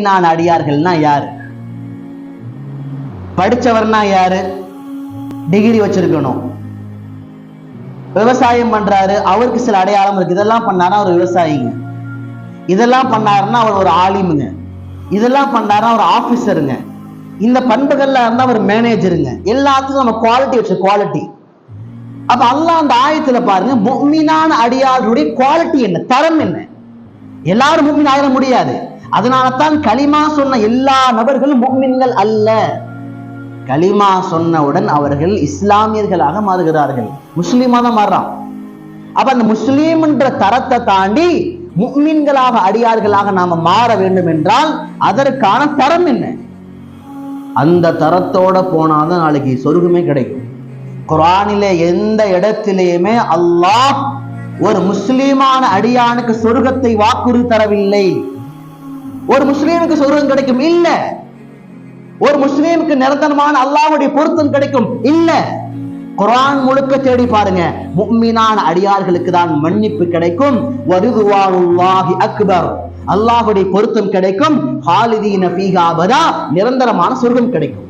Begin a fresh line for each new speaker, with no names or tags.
நான் அடியார்கள்னா யாரு? படிச்சவர்னா யாரு? டிகிரி வச்சிருக்கணும். விவசாயம் பண்றாரு, அவருக்கு சில அடையாளம் இருக்கு. இதெல்லாம் பண்ணாருன்னா அவர் விவசாயிங்க, இதெல்லாம் பண்ணாருன்னா அவர் ஒரு ஆலிமுங்க, இதெல்லாம் பண்ணாருன்னா ஒரு ஆபீசருங்க, இந்த பண்புகள்ல இருந்தா அவர் மேனேஜருங்க. எல்லாத்துக்கும் நம்ம குவாலிட்டி வச்சு குவாலிட்டி. அப்ப அல்லாஹ் அந்த ஆயத்துல பாருங்க, முஃமினான அடியார்களுடைய குவாலிட்டி என்ன, தரம் என்ன. எல்லாரும் முஃமின் ஆயிட முடியாது. அதனாலதான் கலிமா சொன்ன எல்லா நபர்களும் முஃமின்கள் அல்ல. கலிமா சொன்னவுடன் அவர்கள் இஸ்லாமியர்களாக மாறுகிறார்கள், முஸ்லிமா தான் மாறுறான். அப்ப அந்த முஸ்லீம் என்ற தரத்தை தாண்டி முஃமின்களாக அடியார்களாக நாம மாற வேண்டும் என்றால் அதற்கான தரம் என்ன? அந்த தரத்தோட போனாதான் நாளைக்கு சொர்க்கமே கிடைக்கும். குர்ஆனிலே எந்த இடத்திலேயுமே அல்லாஹ் ஒரு முஸ்லிமான அடியானுக்கு சொர்க்கத்தை வாக்குறுதி தரவில்லை. ஒரு முஸ்லீமுக்கு சொர்க்கம் கிடைக்கும் இல்ல, ஒரு முஸ்லீமுக்கு நிரந்தரமான அல்லாஹ்வுடைய பொருத்தம் கிடைக்கும் இல்ல. குர்ஆன் முழுக்க தேடி பாருங்க, முஃமினான அடியார்களுக்கு தான் மன்னிப்பு கிடைக்கும், வரிதுவானுல்லாஹி அக்பர், அல்லாஹ்வுடைய பொருத்தம் கிடைக்கும், ஹாலிதீன ஃபீஹா அபதா, நிரந்தரமான சொர்க்கம் கிடைக்கும்.